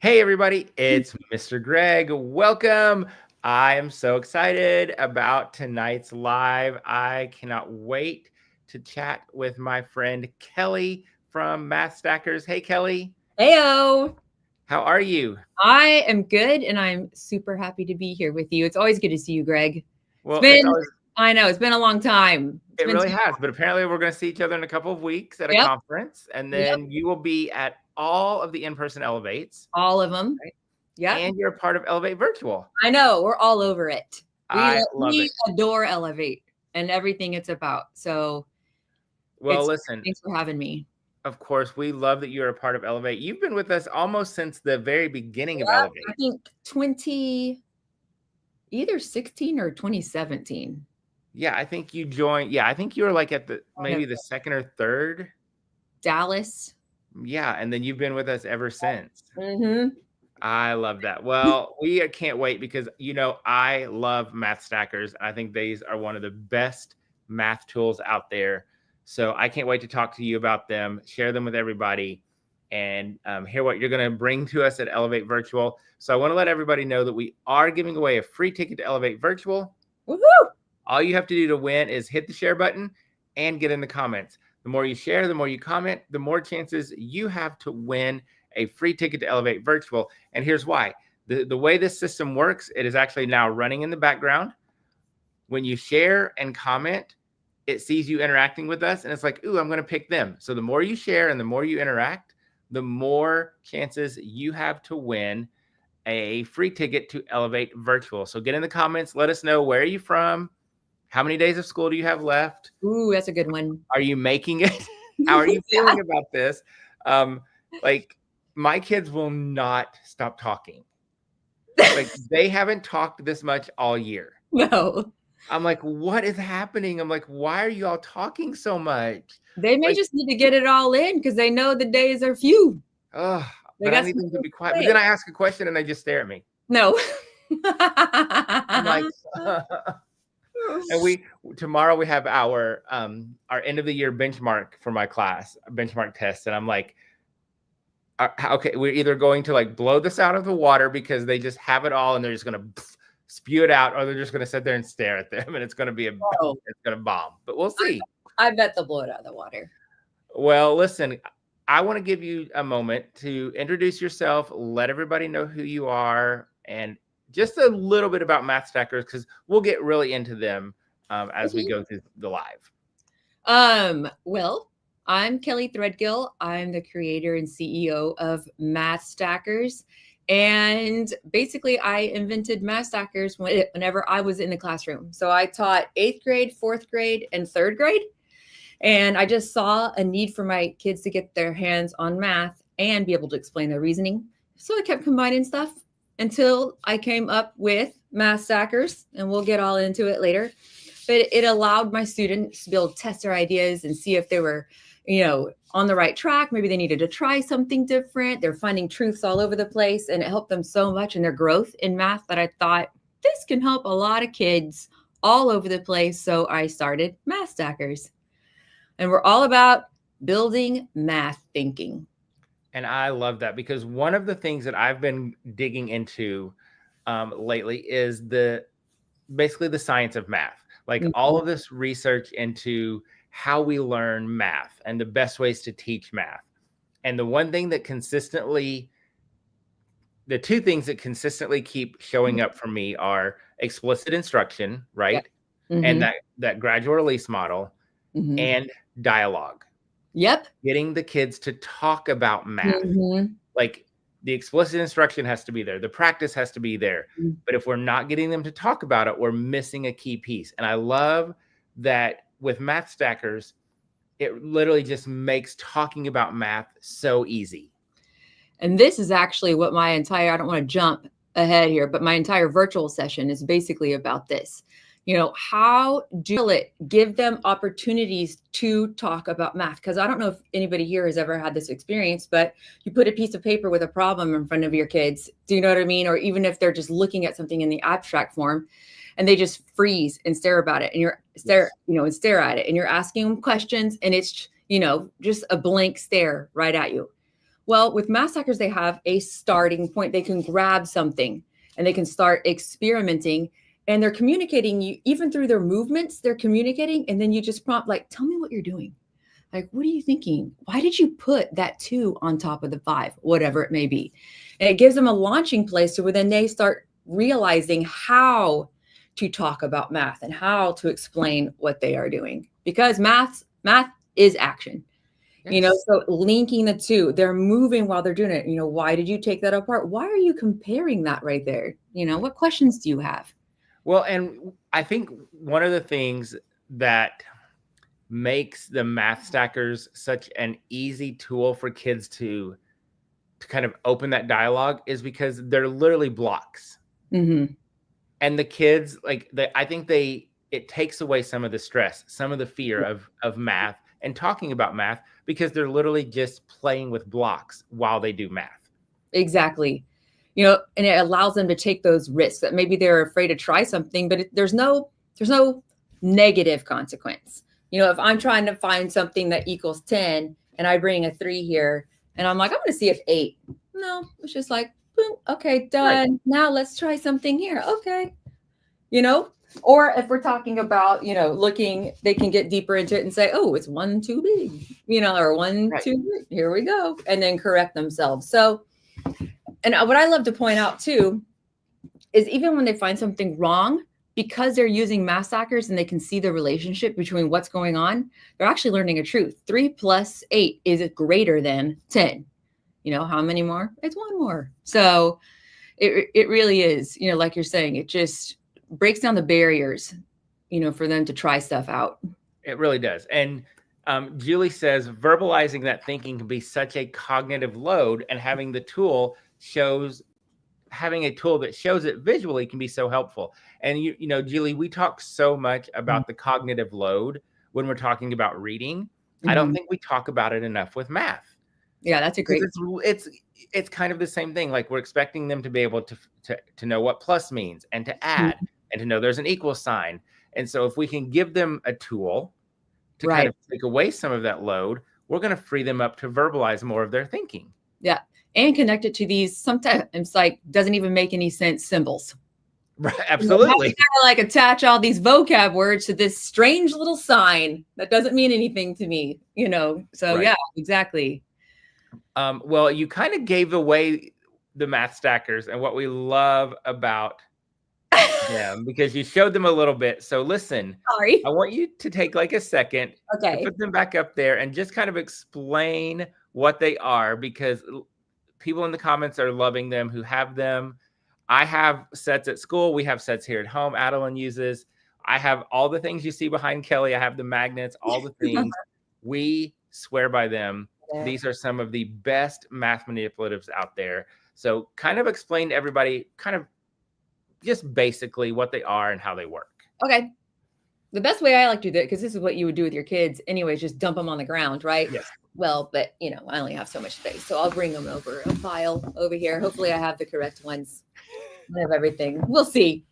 Hey, everybody, it's Mr. Greg. Welcome. I am so excited about tonight's live. I cannot wait to chat with my friend Kelly from Math Stackers. Hey, Kelly. Heyo. How are you? I am good and I'm super happy to be here with you. It's always good to see you, Greg. It's Well, been, I know, it's been a long time. It's it been really too has, long. but apparently we're going to see each other in a couple of weeks at a Yep. conference, and Yep. then you will be at all of the in-person Elevates. All of them. Right? Yep. And you're a part of Elevate Virtual. I know. We're all over it. I love We it. adore Elevate and everything it's about. So Well, listen, thanks for having me. of course, we love that you're a part of Elevate. You've been with us almost since the very beginning of Yeah, I Elevate. think either 16 or 2017. Yeah, I think you joined. Yeah, I think you were like at maybe the second or third. Dallas. Yeah, and then you've been with us ever since. Mm-hmm. I love that. Well, we can't wait because I love Math Stackers. I think these are one of the best math tools out there. So I can't wait to talk to you about them, share them with everybody, and hear what you're going to bring to us at Elevate Virtual. So I want to let everybody know that we are giving away a free ticket to Elevate Virtual. Woohoo! All you have to do to win is hit the share button and get in the comments. The more you share, the more you comment, the more chances you have to win a free ticket to Elevate Virtual. And here's why. The way this system works, it is actually now running in the background. When you share and comment, it sees you interacting with us, and it's like, ooh, I'm going to pick them. So the more you share and the more you interact, the more chances you have to win a free ticket to Elevate Virtual. So get in the comments. Let us know, where are you from? How many days of school do you have left? Ooh, that's a good one. Are you making it? How are you feeling about this? Like, my kids will not stop talking. Like, they haven't talked this much all year. No. I'm like, what is happening? I'm like, why are you all talking so much? They may just need to get it all in because they know the days are few. But I need them to be quiet. But then I ask a question and they just stare at me. No. I'm like, and tomorrow we have our end of the year benchmark for my class, benchmark test, and I'm like, okay, we're either going to like blow this out of the water because they just have it all and they're just gonna spew it out, or they're just gonna sit there and stare at them, and it's gonna be it's gonna bomb. But we'll see. I bet they'll blow it out of the water. Well, listen, I want to give you a moment to introduce yourself, let everybody know who you are, and just a little bit about Math Stackers, because we'll get really into them as we go through the live. Well, I'm Kelly Threadgill. I'm the creator and CEO of Math Stackers. And basically, I invented Math Stackers whenever I was in the classroom. So I taught 8th grade, 4th grade, and 3rd grade. And I just saw a need for my kids to get their hands on math and be able to explain their reasoning. So I kept combining stuff until I came up with Math Stackers, and we'll get all into it later. But it allowed my students to be able to test their ideas and see if they were, on the right track. Maybe they needed to try something different. They're finding truths all over the place, and it helped them so much in their growth in math that I thought this can help a lot of kids all over the place. So I started Math Stackers. And we're all about building math thinking. And I love that, because one of the things that I've been digging into lately is basically the science of math. Like all of this research into how we learn math and the best ways to teach math. And the two things that consistently keep showing up for me are explicit instruction, right? Yeah. And that gradual release model, and dialogue. Yep. Getting the kids to talk about math. Like, the explicit instruction has to be there. The practice has to be there. But if we're not getting them to talk about it, we're missing a key piece. And I love that with Math Stackers, it literally just makes talking about math so easy. And this is actually what I don't want to jump ahead here, but my entire virtual session is basically about this. How do it give them opportunities to talk about math? Because I don't know if anybody here has ever had this experience, but you put a piece of paper with a problem in front of your kids. Do you know what I mean? Or even if they're just looking at something in the abstract form and they just freeze and stare about it, and stare at it, and you're asking them questions, and it's, just a blank stare right at you. Well, with math stackers, they have a starting point. They can grab something and they can start experimenting, and they're communicating you even through their movements. They're communicating, and then you just prompt, like, tell me what you're doing. Like, what are you thinking? Why did you put that 2 on top of the 5? Whatever it may be. And it gives them a launching place to where then they start realizing how to talk about math and how to explain what they are doing, because math is action. Yes. So linking the two, they're moving while they're doing it. Why did you take that apart? Why are you comparing that right there? What questions do you have? Well, and I think one of the things that makes the math stackers such an easy tool for kids to kind of open that dialogue is because they're literally blocks. Mm-hmm. And the kids, I think it takes away some of the stress, some of the fear of math and talking about math, because they're literally just playing with blocks while they do math. Exactly. And it allows them to take those risks that maybe they're afraid to try something, but there's no negative consequence. If I'm trying to find something that equals 10 and I bring a 3 here and I'm like, I'm going to see if 8. No, it's just like, boom, okay, done. Right. Now let's try something here. Okay. Or if we're talking about, looking, they can get deeper into it and say, oh, it's 1 too big, or 1, right. 2, here we go. And then correct themselves. So, and what I love to point out too, is even when they find something wrong, because they're using math stackers and they can see the relationship between what's going on, they're actually learning a truth. 3 plus 8 is greater than 10. How many more? It's 1 more. So it really is, like you're saying, it just breaks down the barriers, for them to try stuff out. It really does. And Julie says verbalizing that thinking can be such a cognitive load, and having a tool that shows it visually can be so helpful. And Julie, we talk so much about the cognitive load when we're talking about reading. I don't think we talk about it enough with math. Yeah, that's a great. It's kind of the same thing. Like, we're expecting them to be able to know what plus means and to add and to know there's an equal sign. And so if we can give them a tool to kind of take away some of that load, we're going to free them up to verbalize more of their thinking. Yeah. And connect it to these sometimes doesn't even make any sense symbols. Right, absolutely. Kind of attach all these vocab words to this strange little sign that doesn't mean anything to me, So right. Yeah, exactly. Well, you kind of gave away the math stackers and what we love about them, because you showed them a little bit. So listen, sorry. I want you to take a second, to put them back up there and just kind of explain what they are, because people in the comments are loving them who have them. I have sets at school. We have sets here at home. Adeline uses. I have all the things you see behind Kelly. I have the magnets, all the things. We swear by them. Yeah. These are some of the best math manipulatives out there. So kind of explain to everybody kind of just basically what they are and how they work. Okay. The best way I like to do it, because this is what you would do with your kids anyways, just dump them on the ground, right? Yes. Well, but I only have so much space, so I'll bring them over a pile over here. Hopefully I have the correct ones. I have everything. We'll see.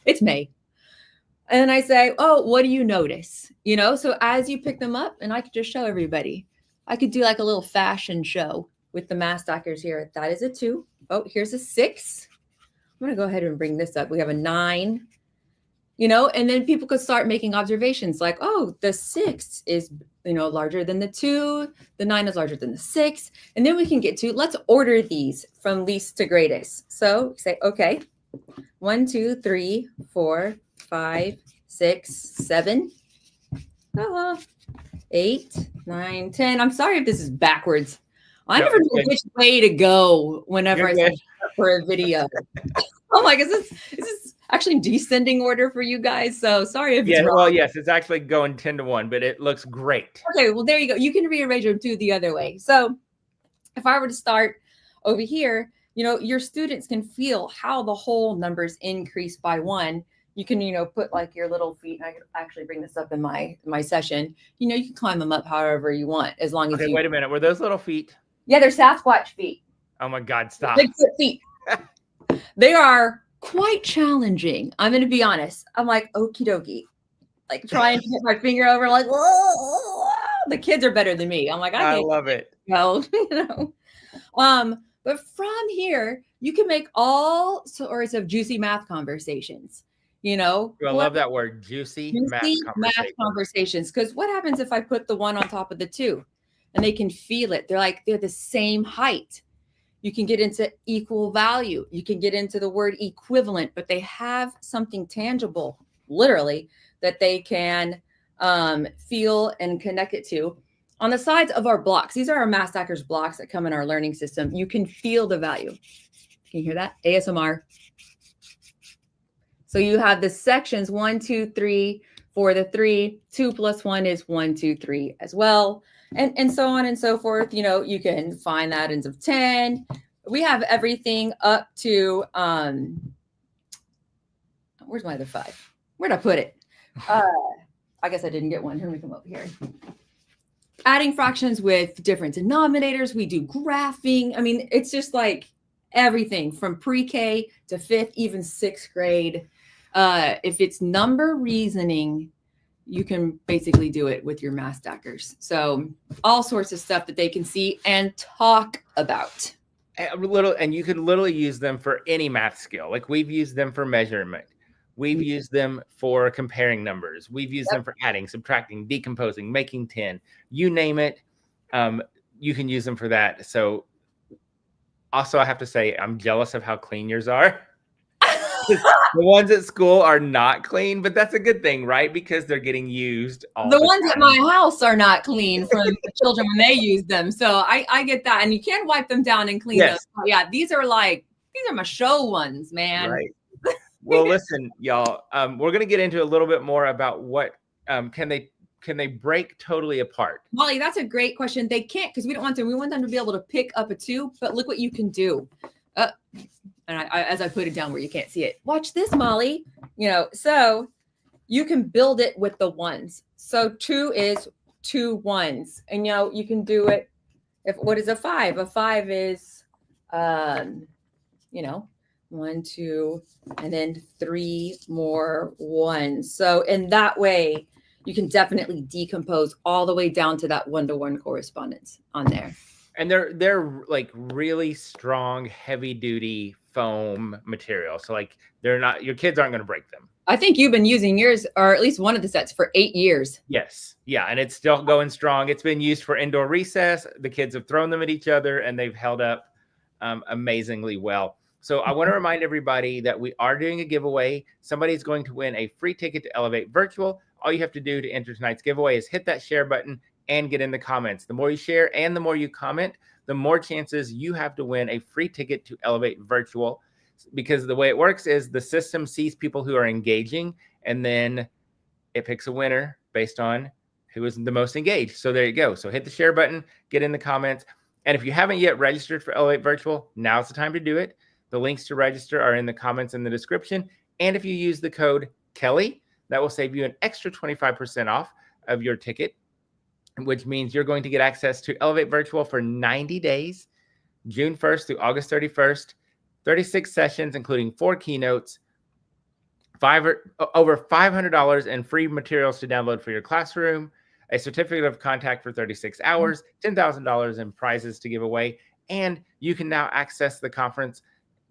It's May. And then I say, oh, what do you notice? So as you pick them up, and I could just show everybody, I could do like a little fashion show with the math stackers here. That is a 2. Oh, here's a 6. I'm going to go ahead and bring this up. We have a 9, and then people could start making observations like, oh, the 6 is, larger than the 2. The 9 is larger than the 6. And then we can get to, let's order these from least to greatest. So say, okay, 1, 2, 3, 4, 5, 6, 7, 8, 9, 10. I'm sorry if this is backwards. I never know which way to go whenever I sign up for a video. Oh my gosh, is this actually descending order for you guys? So sorry if it's wrong. Well, yes, it's actually going 10 to 1, but it looks great. Okay, well, there you go. You can rearrange them too the other way. So if I were to start over here, your students can feel how the whole numbers increase by 1. You can, put like your little feet, and I could actually bring this up in my session. You can climb them up however you want, as long as you... Wait a minute. Were those little feet? Yeah, they're Sasquatch feet. Oh my God, stop. Bigfoot feet. They are quite challenging. I'm going to be honest. I'm like, okie dokie. Like trying to get my finger over, like, whoa, The kids are better than me. I'm like, I can't love it. go, But from here, you can make all sorts of juicy math conversations. I love that word, juicy math conversations. Because what happens if I put the 1 on top of the 2 and they can feel it? They're the same height. You can get into equal value. You can get into the word equivalent, but they have something tangible, literally, that they can feel and connect it to. On the sides of our blocks, these are our Math Stackers blocks that come in our learning system. You can feel the value. Can you hear that? ASMR. So you have the sections 1, 2, 3 for the 3. 2 plus 1 is 1, 2, 3 as well. And so on and so forth. You can find that ends of 10. We have everything up to, where's my other 5? Where'd I put it? I guess I didn't get one. Here we come over here. Adding fractions with different denominators. We do graphing. I mean, it's just like everything from pre-K to 5th, even 6th grade. If it's number reasoning, you can basically do it with your Math Stackers. So all sorts of stuff that they can see and talk about. And you can literally use them for any math skill. Like we've used them for measurement. We've used them for comparing numbers. We've used them for adding, subtracting, decomposing, making 10. You name it, you can use them for that. So also I have to say, I'm jealous of how clean yours are. The ones at school are not clean, but that's a good thing, right? Because they're getting used all the ones time. At my house are not clean from the children when they use them. So I get that. And you can wipe them down and clean them. So yeah, these are my show ones, man. Right. Well, listen, y'all, we're going to get into a little bit more about what can they break totally apart? Molly, that's a great question. They can't, because we don't want them. We want them to be able to pick up a 2, but look what you can do. And as I put it down where you can't see it, watch this, Molly. So you can build it with the 1s. So 2 is 2 1s, and you can do it. What is a 5? A 5 is, 1, 2, and then 3 more 1s. So in that way, you can definitely decompose all the way down to that 1-to-1 correspondence on there. And they're like really strong, heavy duty foam material. So like your kids aren't going to break them. I think you've been using yours, or at least one of the sets, for 8 years. Yes. Yeah. And it's still going strong. It's been used for indoor recess. The kids have thrown them at each other and they've held up amazingly well. So I want to remind everybody that we are doing a giveaway. Somebody's going to win a free ticket to Elevate Virtual. All you have to do to enter tonight's giveaway is hit that share button and get in the comments. The more you share and the more you comment, the more chances you have to win a free ticket to Elevate Virtual. Because the way it works is the system sees people who are engaging, and then it picks a winner based on who is the most engaged. So there you go. So hit the share button, get in the comments. And if you haven't yet registered for Elevate Virtual, now's the time to do it. The links to register are in the comments in the description. And if you use the code Kelly, that will save you an extra 25% off of your ticket, which means you're going to get access to Elevate Virtual for 90 days, June 1st through August 31st, 36 sessions, including 4 keynotes, over $500 in free materials to download for your classroom, a certificate of contact for 36 hours, $10,000 in prizes to give away, and you can now access the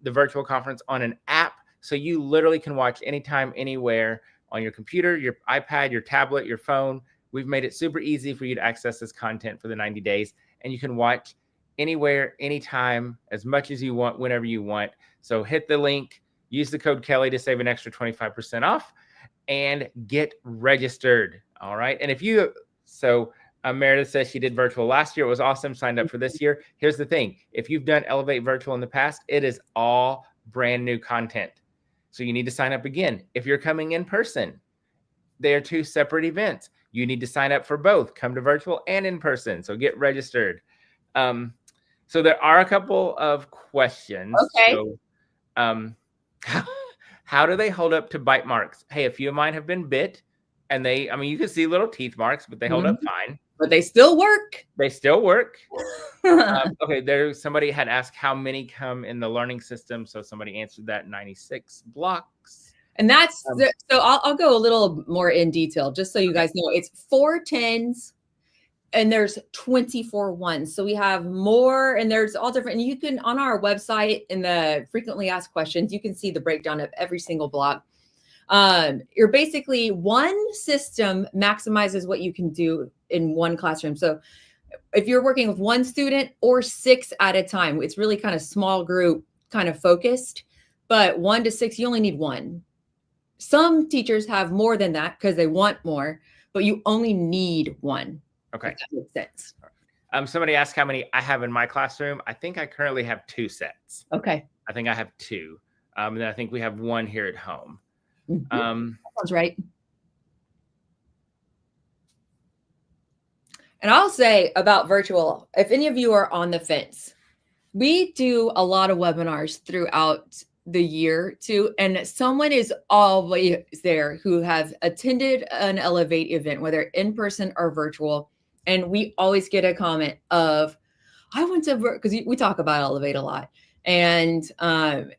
virtual conference on an app, so you literally can watch anytime, anywhere on your computer, your iPad, your tablet, your phone. We've made it super easy for you to access this content for the 90 days, and you can watch anywhere, anytime, as much as you want, whenever you want. So hit the link, use the code Kelly to save an extra 25% off, and get registered. All right. And Meredith says she did virtual last year. It was awesome. Signed up for this year. Here's the thing. If you've done Elevate Virtual in the past, it is all brand new content. So you need to sign up again. If you're coming in person, they are 2 separate events. You need to sign up for both. Come to virtual and in person. So get registered. So there are a couple of questions. Okay. So, how do they hold up to bite marks? Hey, a few of mine have been bit, and you can see little teeth marks, but they hold up fine. But they still work. They still work. Okay, somebody had asked how many come in the learning system. So somebody answered that, 96 blocks. And that's, so I'll go a little more in detail, just so you guys know. It's 4 10s, and there's 24 ones. So we have more, and there's all different. And you can, on our website in the frequently asked questions, you can see the breakdown of every single block. You're basically, one system maximizes what you can do in one classroom. So if you're working with one student or 6 at a time, it's really kind of small group, kind of focused, but 1 to 6, you only need one. Some teachers have more than that because they want more, but you only need one. Okay. If that makes sense. Somebody asked how many I have in my classroom. I think I currently have 2 sets. Okay. I think I have 2. And then I think we have 1 here at home. That sounds right. And I'll say about virtual, if any of you are on the fence, we do a lot of webinars throughout the year too. And someone is always there who have attended an Elevate event, whether in person or virtual. And we always get a comment of, I went to, because we talk about Elevate a lot. And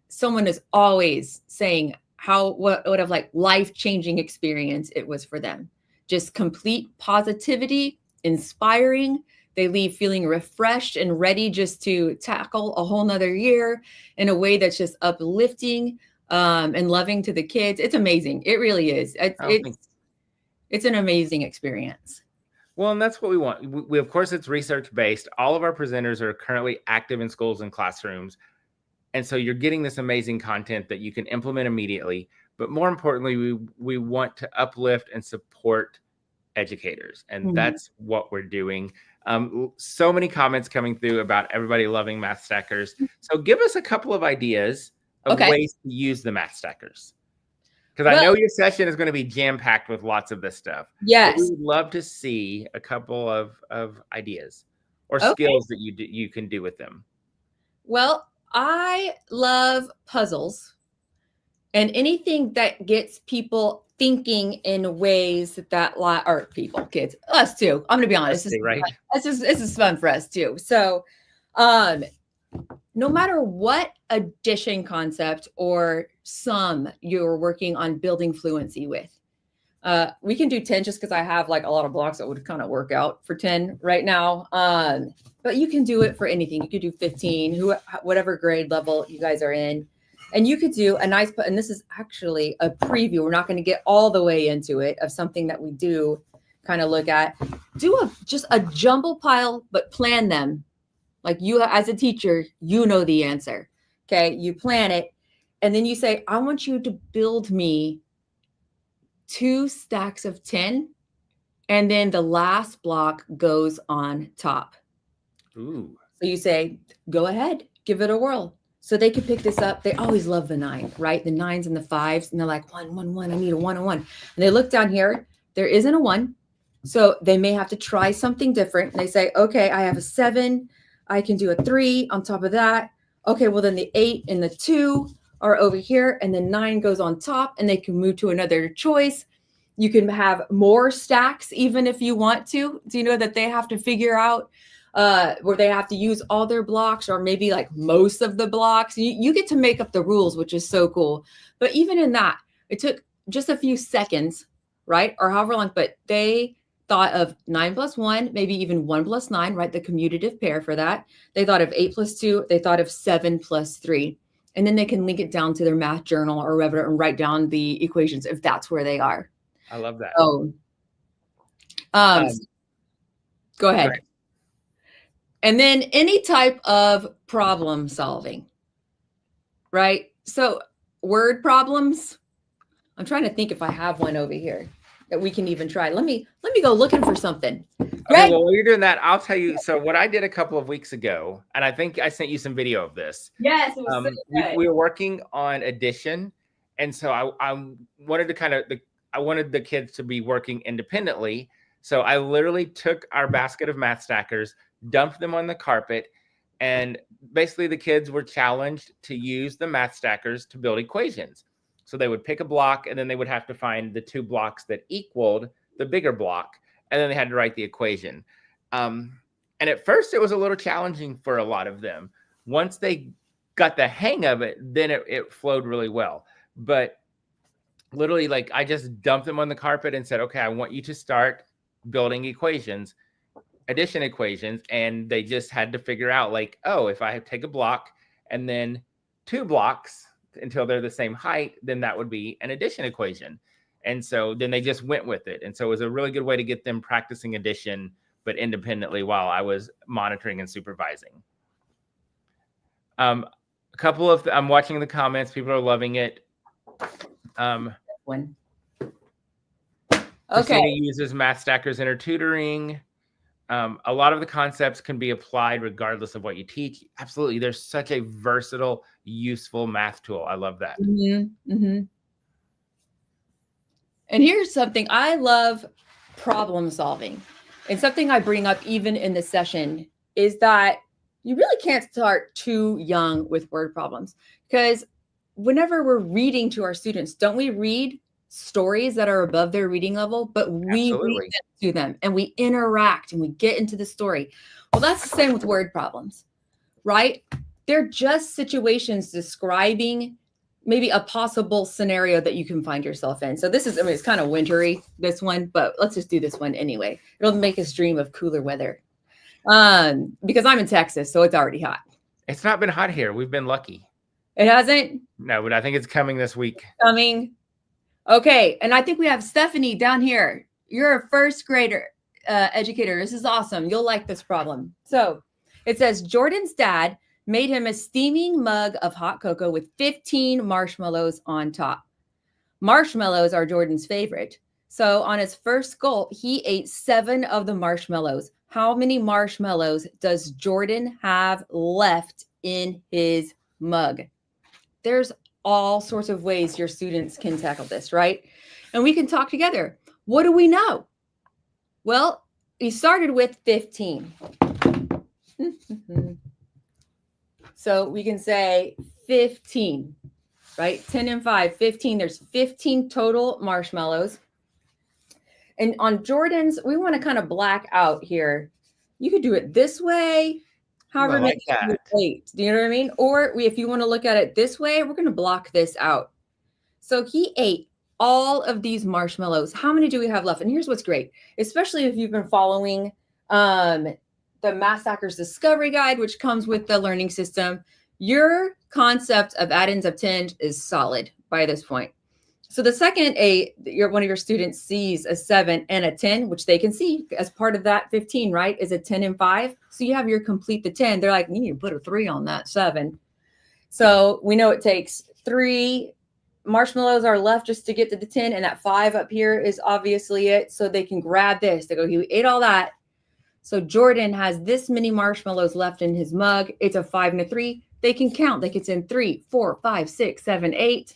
someone is always saying what a like life-changing experience it was for them. Just complete positivity, inspiring. They leave feeling refreshed and ready just to tackle a whole nother year in a way that's just uplifting and loving to the kids. It's amazing. It really is. It's an amazing experience. Well, and that's what we want. We of course, it's research-based. All of our presenters are currently active in schools and classrooms. And so you're getting this amazing content that you can implement immediately. But more importantly, we want to uplift and support educators. And that's what we're doing. So many comments coming through about everybody loving Math Stackers. So give us a couple of ideas of ways to use the Math Stackers. Because I know your session is going to be jam-packed with lots of this stuff. Yes. We would love to see a couple of ideas or skills that you can do with them. Well, I love puzzles and anything that gets people thinking in ways that or people, kids, us too. I'm going to be honest. This is fun for us too. So no matter what addition concept or sum you're working on building fluency with, we can do 10 just because I have like a lot of blocks that would kind of work out for 10 right now. But you can do it for anything. You could do 15, whatever grade level you guys are in. And you could do a nice, and this is actually a preview. We're not going to get all the way into it of something that we do kind of look at. Do just a jumble pile, but plan them. Like you, as a teacher, you know the answer. Okay. You plan it. And then you say, I want you to build me 2 stacks of 10. And then the last block goes on top. Ooh. So you say, go ahead, give it a whirl. So they can pick this up. They always love the 9, right? The 9s and the 5s. And they're like, 1, 1, 1. I need a 1 and 1. And they look down here. There isn't a 1. So they may have to try something different. And they say, okay, I have a 7. I can do a 3 on top of that. Okay, well, then the 8 and the 2 are over here. And then 9 goes on top. And they can move to another choice. You can have more stacks even if you want to. Do you know that they have to figure out where they have to use all their blocks or maybe like most of the blocks? You get to make up the rules, which is so cool. But even in that, it took just a few seconds, right? Or however long, but they thought of 9 plus 1, maybe even 1 plus 9, right? The commutative pair for that. They thought of 8 plus 2. They thought of 7 plus 3. And then they can link it down to their math journal or whatever and write down the equations if that's where they are. I love that. Oh, go ahead. Right. And then any type of problem solving, right? So word problems. I'm trying to think if I have one over here that we can even try. Let me go looking for something. Okay, well, while you're doing that, I'll tell you. So what I did a couple of weeks ago, and I think I sent you some video of this. Yes, it was so we were working on addition, and so I wanted to I wanted the kids to be working independently. So I literally took our basket of Math Stackers, dumped them on the carpet, and basically the kids were challenged to use the Math Stackers to build equations. So they would pick a block, and then they would have to find the 2 blocks that equaled the bigger block, and then they had to write the equation. And at first, it was a little challenging for a lot of them. Once they got the hang of it, then it flowed really well. But literally, like, I just dumped them on the carpet and said, okay, I want you to start building equations. addition equations, and they just had to figure out like, oh, if I take a block and then 2 blocks until they're the same height, then that would be an addition equation. And so then they just went with it. And so it was a really good way to get them practicing addition, but independently while I was monitoring and supervising. A couple of, I'm watching the comments. People are loving it. One. Christina Okay. uses Math Stackers in her tutoring. A lot of the concepts can be applied regardless of what you teach. Absolutely. There's such a versatile, useful math tool. I love that. Mm-hmm. Mm-hmm. And here's something, I love problem solving. And something I bring up even in the session is that you really can't start too young with word problems, because whenever we're reading to our students, don't we read stories that are above their reading level, but we read them to them and we interact and we get into the story. Well, that's the same with word problems, right? They're just situations describing maybe a possible scenario that you can find yourself in. So this is, I mean, it's kind of wintry, this one, but let's just do this one anyway. It'll make us dream of cooler weather. Because I'm in Texas, so it's already hot. It's not been hot here. We've been lucky. It hasn't? No, but I think it's coming this week. Coming. Okay. And I think we have Stephanie down here. You're a first grader educator. This is awesome. You'll like this problem. So it says Jordan's dad made him a steaming mug of hot cocoa with 15 marshmallows on top. Marshmallows are Jordan's favorite. So on his first gulp, he ate 7 of the marshmallows. How many marshmallows does Jordan have left in his mug? There's all sorts of ways your students can tackle this, right? And we can talk together. What do we know? Well, he started with 15. So we can say 15, right? 10 and 5, 15. There's 15 total marshmallows. And on Jordan's, we want to kind of black out here. You could do it this way, however like many you ate. Do you know what I mean? Or if you want to look at it this way, we're going to block this out. So he ate all of these marshmallows. How many do we have left? And here's what's great, especially if you've been following the Math Stackers Discovery Guide, which comes with the learning system. Your concept of add-ins of 10 is solid by this point. So the second one of your students sees a 7 and a 10, which they can see as part of that 15, right, is a 10 and 5. So you have your complete the 10. They're like, you need to put a 3 on that 7. So we know it takes 3 marshmallows are left just to get to the 10, and that 5 up here is obviously it. So they can grab this. They go, he ate all that. So Jordan has this many marshmallows left in his mug. It's a 5 and a 3. They can count. They can send 3, 4, 5, 6, 7, 8.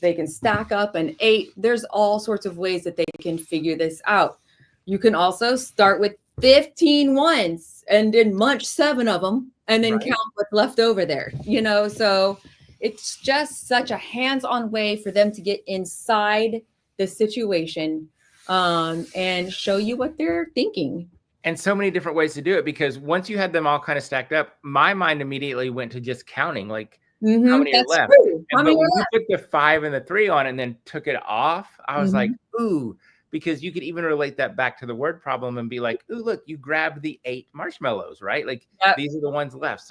They can stack up an 8. There's all sorts of ways that they can figure this out. You can also start with 15 ones and then munch 7 of them and then count what's left over there, you know? So it's just such a hands-on way for them to get inside the situation and show you what they're thinking. And so many different ways to do it, because once you had them all kind of stacked up, my mind immediately went to just counting, like, how many are left? But when you put the 5 and the 3 on and then took it off, I was like, ooh, because you could even relate that back to the word problem and be like, ooh, look, you grabbed the 8 marshmallows, right? Like these are the ones left.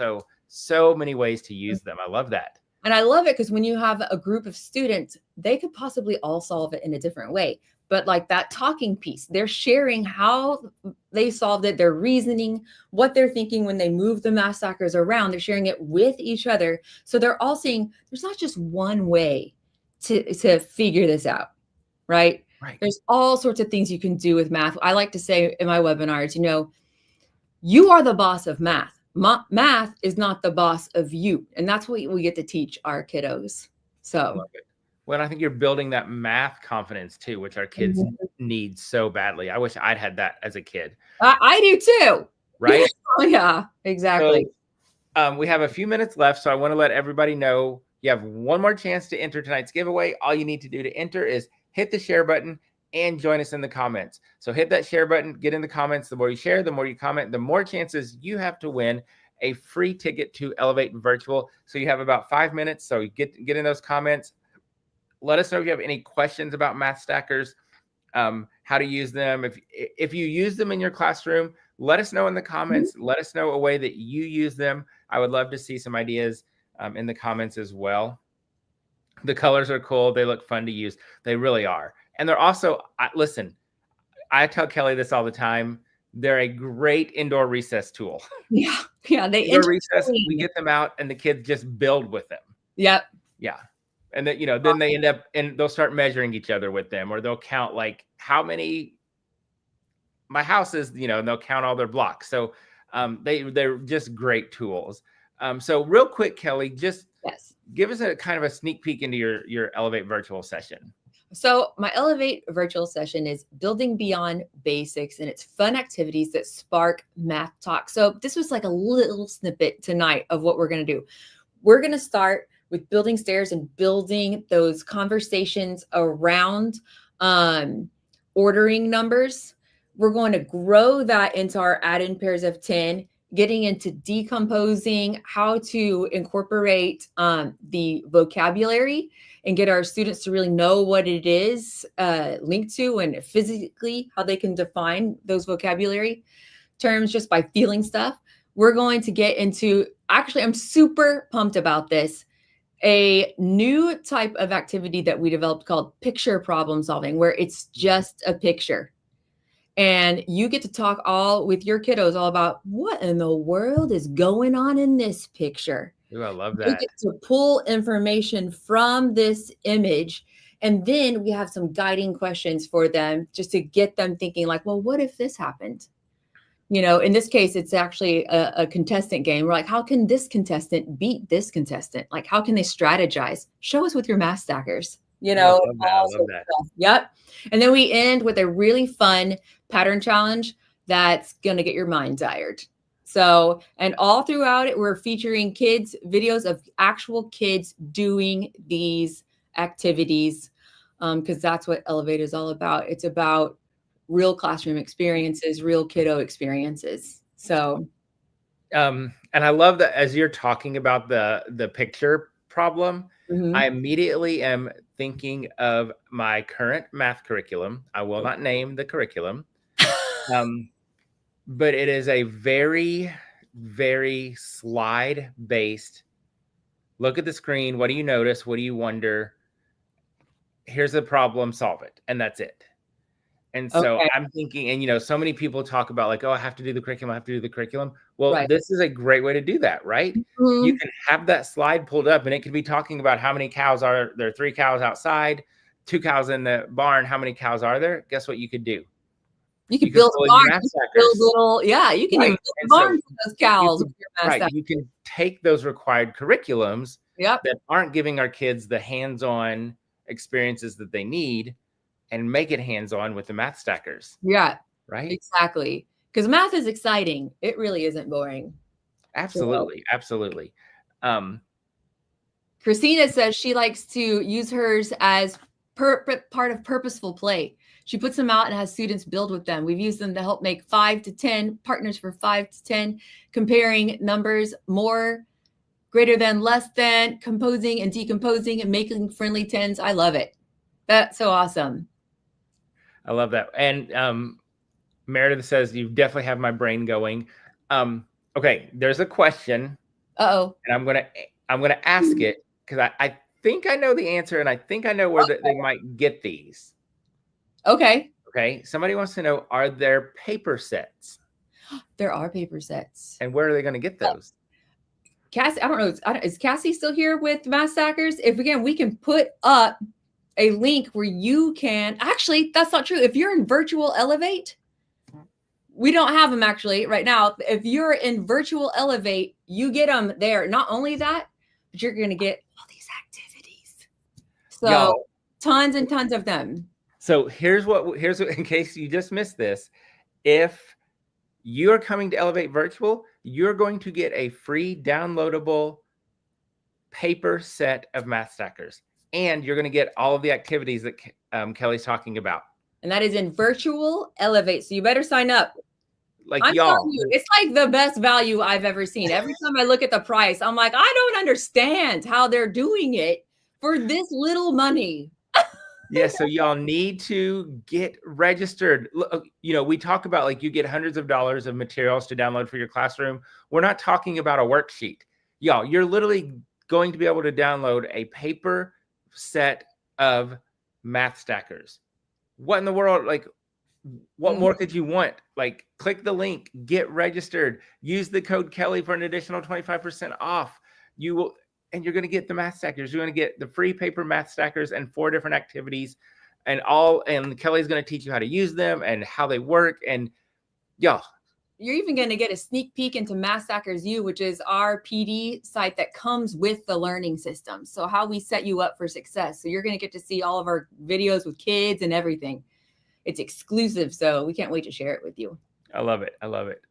So many ways to use them. I love that. And I love it because when you have a group of students, they could possibly all solve it in a different way. But like that talking piece, they're sharing how they solved it, their reasoning, what they're thinking when they move the Math Stackers around. They're sharing it with each other. So they're all seeing there's not just one way to figure this out, right? There's all sorts of things you can do with math. I like to say in my webinars, you know, you are the boss of math. Math is not the boss of you. And that's what we get to teach our kiddos. So. Well, I think you're building that math confidence too, which our kids need so badly. I wish I'd had that as a kid. I do too. Right? Oh, yeah, exactly. So, we have a few minutes left, so I want to let everybody know you have one more chance to enter tonight's giveaway. All you need to do to enter is hit the share button and join us in the comments. So hit that share button, get in the comments. The more you share, the more you comment, the more chances you have to win a free ticket to Elevate Virtual. So you have about 5 minutes. So you get in those comments. Let us know if you have any questions about Math Stackers. how to use them. If you use them in your classroom, let us know in the comments. Let us know a way that you use them. I would love to see some ideas in the comments as well. The colors are cool. They look fun to use. They really are. And they're also, listen, I tell Kelly this all the time. They're a great indoor recess tool. Yeah. They indoor recess, we get them out and the kids just build with them. Yep. Yeah. And then, then they end up and they'll start measuring each other with them, or they'll count like how many my house is, and they'll count all their blocks. So they're just great tools. So real quick, Kelly, just give us a kind of a sneak peek into your Elevate virtual session. So my Elevate virtual session is building beyond basics, and it's fun activities that spark math talk. So this was like a little snippet tonight of what we're going to do. We're going to start with building stairs and building those conversations around ordering numbers. We're going to grow that into our add-in pairs of 10, getting into decomposing, how to incorporate the vocabulary and get our students to really know what it is linked to, and physically how they can define those vocabulary terms just by feeling stuff. We're going to get into, actually, I'm super pumped about this, a new type of activity that we developed called picture problem solving, where it's just a picture. And you get to talk all with your kiddos all about what in the world is going on in this picture. Ooh, I love that. You get to pull information from this image. And then we have some guiding questions for them just to get them thinking like, well, what if this happened? In this case, it's actually a contestant game. We're like, how can this contestant beat this contestant? Like, how can they strategize? Show us with your math stackers. I love that. Yep. And then we end with a really fun pattern challenge that's going to get your mind tired. So, and all throughout it, we're featuring videos of actual kids doing these activities, because that's what Elevate is all about. It's about real classroom experiences, real kiddo experiences. So, and I love that as you're talking about the picture problem, I immediately am thinking of my current math curriculum. I will not name the curriculum, but it is a very, very slide-based. Look at the screen. What do you notice? What do you wonder? Here's a problem, solve it. And that's it. And so I'm thinking, and so many people talk about like, oh, I have to do the curriculum. Well, this is a great way to do that, right? You can have that slide pulled up and it could be talking about how many cows are there. 3 cows outside, 2 cows in the barn. How many cows are there? Guess what you could do? You can build a barn. You can build little, you can even build a barn for those cows. You can take those required curriculums that aren't giving our kids the hands-on experiences that they need, and make it hands-on with the math stackers. Yeah. Right? Exactly. Because math is exciting. It really isn't boring. Absolutely. Absolutely. Christina says she likes to use hers as part of purposeful play. She puts them out and has students build with them. We've used them to help make 5 to 10 partners for 5 to 10, comparing numbers more, greater than, less than, composing and decomposing and making friendly tens. I love it. That's so awesome. I love that. And Meredith says, you definitely have my brain going. Okay, there's a question. Uh-oh. And I'm gonna ask it because I think I know the answer, and I think I know where they might get these. Okay. Okay. Somebody wants to know, are there paper sets? There are paper sets. And where are they going to get those? Cassie, I don't know. Is Cassie still here with Math Stackers? If again, we can put up a link where you can, actually, that's not true. If you're in virtual Elevate, we don't have them actually right now. If you're in virtual Elevate, you get them there. Not only that, but you're going to get all these activities. So tons and tons of them. So here's what, in case you just missed this, if you're coming to Elevate Virtual, you're going to get a free downloadable paper set of Math Stackers. And you're going to get all of the activities that Kelly's talking about. And that is in virtual Elevate. So you better sign up. Like I'm y'all. telling you, it's like the best value I've ever seen. Every time I look at the price, I'm like, I don't understand how they're doing it for this little money. Yes, so y'all need to get registered. We talk about like you get hundreds of dollars of materials to download for your classroom. We're not talking about a worksheet. Y'all, you're literally going to be able to download a paper set of math stackers. What in the world? Like, what more could you want? Like, click the link, get registered, use the code Kelly for an additional 25% off. You will, and you're going to get the math stackers. You're going to get the free paper math stackers and 4 different activities, and Kelly's going to teach you how to use them and how they work. And y'all, you're even going to get a sneak peek into Math Stackers U, which is our PD site that comes with the learning system. So how we set you up for success. So you're going to get to see all of our videos with kids and everything. It's exclusive, so we can't wait to share it with you. I love it. I love it.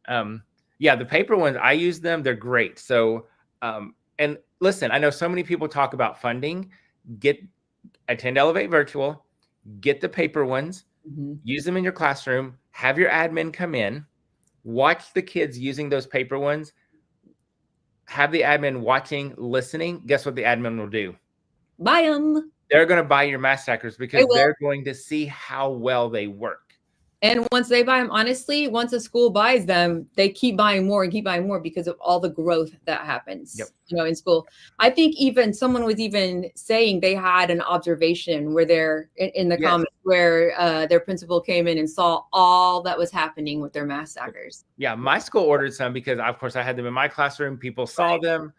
Yeah, the paper ones, I use them. They're great. So, and listen, I know so many people talk about funding. Attend Elevate Virtual, get the paper ones, use them in your classroom, have your admin come in, watch the kids using those paper ones, have the admin watching, listening. Guess what the admin will do? Buy them. They're going to buy your math stackers because they're going to see how well they work. And once they buy them, honestly, once a school buys them, they keep buying more and keep buying more because of all the growth that happens, in school. I think even someone was even saying they had an observation where they're in the comments where their principal came in and saw all that was happening with their math stackers. Yeah, my school ordered some because, of course, I had them in my classroom. People saw them.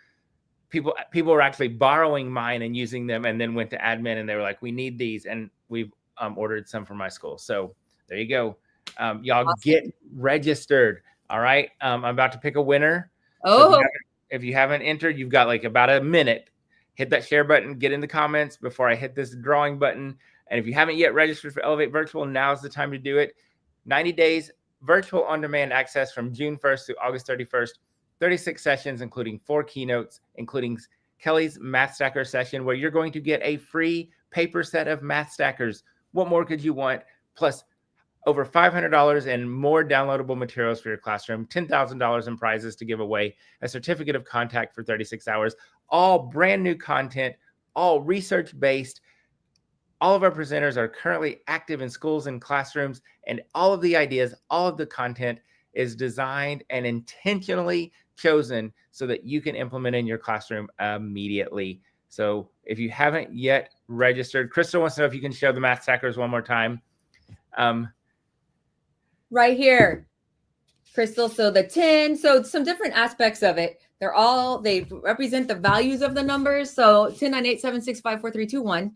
People were actually borrowing mine and using them, and then went to admin and they were like, "We need these," and we've ordered some for my school. So there you go. Y'all awesome. Get registered. All right. I'm about to pick a winner. Oh, so if you haven't entered, you've got like about a minute. Hit that share button. Get in the comments before I hit this drawing button. And if you haven't yet registered for Elevate Virtual, now's the time to do it. 90 days virtual on-demand access from June 1st to August 31st. 36 sessions, including 4 keynotes, including Kelly's Math Stacker session, where you're going to get a free paper set of math stackers. What more could you want? Plus, over $500 and more downloadable materials for your classroom, $10,000 in prizes to give away, a certificate of contact for 36 hours, all brand new content, all research-based. All of our presenters are currently active in schools and classrooms, and all of the ideas, all of the content is designed and intentionally chosen so that you can implement in your classroom immediately. So if you haven't yet registered, Crystal wants to know if you can show the math stackers one more time. Right here, Crystal. So the 10, so some different aspects of it. They represent the values of the numbers. So 10, 9, 8, 7, 6, 5, 4, 3, 2, 1.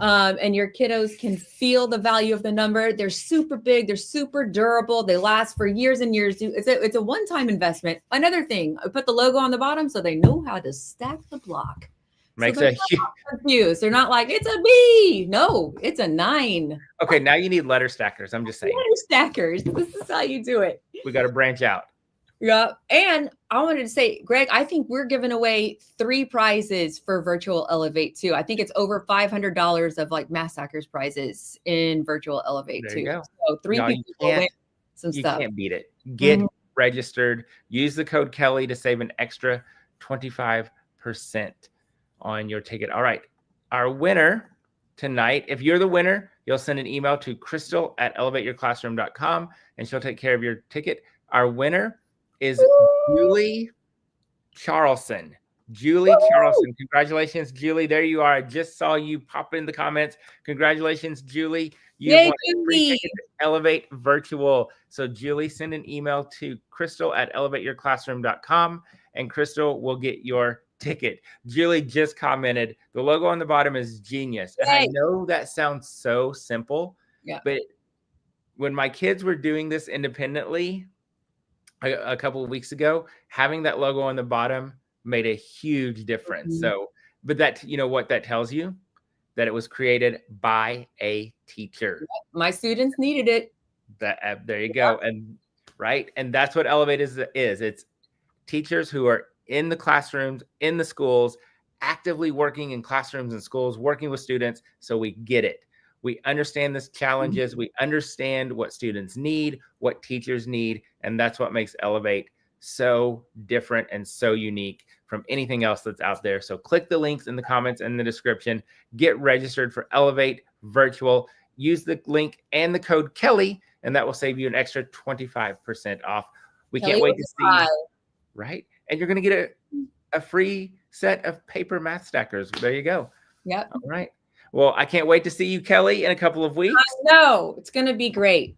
And your kiddos can feel the value of the number. They're super big. They're super durable. They last for years and years. It's a one-time investment. Another thing, I put the logo on the bottom so they know how to stack the block. Makes so a huge confused. They're not like, it's a B. No, it's a 9. Okay, now you need letter stackers. I'm just saying. Letter stackers. This is how you do it. We got to branch out. Yeah. And I wanted to say, Greg, I think we're giving away 3 prizes for Virtual Elevate too. I think it's over $500 of like Math Stackers prizes in Virtual Elevate there too. You go. So 3 people will win some stuff. You can't beat it. Get registered. Use the code Kelly to save an extra 25% on your ticket. All right. Our winner tonight, if you're the winner, you'll send an email to crystal@elevateyourclassroom.com and she'll take care of your ticket. Our winner is Julie Charlson. Charlson. Congratulations, Julie. There you are. I just saw you pop in the comments. Congratulations, Julie. You won a free ticket to Elevate Virtual. So, Julie, send an email to crystal@elevateyourclassroom.com and Crystal will get your ticket. Julie just commented, the logo on the bottom is genius. And I know that sounds so simple, but when my kids were doing this independently a couple of weeks ago, having that logo on the bottom made a huge difference. So, but that, you know what that tells you? That it was created by a teacher. My students needed it. There you go. And right. And that's what Elevate is. It's teachers who are in the classrooms, in the schools, actively working in classrooms and schools, working with students. So we get it. We understand the challenges. We understand what students need, what teachers need. And that's what makes Elevate so different and so unique from anything else that's out there. So click the links in the comments and the description. Get registered for Elevate Virtual. Use the link and the code Kelly, and that will save you an extra 25% off. We can't wait to see you, right? And you're going to get a free set of paper math stackers. There you go. Yep. All right. Well, I can't wait to see you, Kelly, in a couple of weeks. I know. It's going to be great.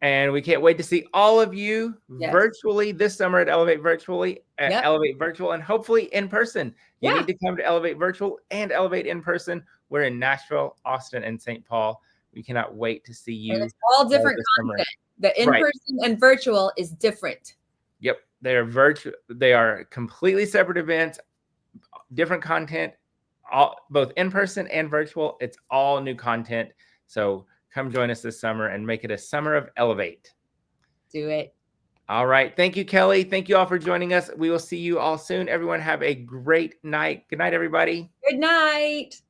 And we can't wait to see all of you virtually this summer at Elevate Virtually, Elevate Virtual, and hopefully in person. You need to come to Elevate Virtual and Elevate in person. We're in Nashville, Austin, and St. Paul. We cannot wait to see you. And it's all different content. The in-person and virtual is different. Yep. They are virtual. They are completely separate events, different content, both in person and virtual. It's all new content. So come join us this summer and make it a summer of Elevate. Do it. All right. Thank you, Kelly. Thank you all for joining us. We will see you all soon. Everyone have a great night. Good night, everybody. Good night.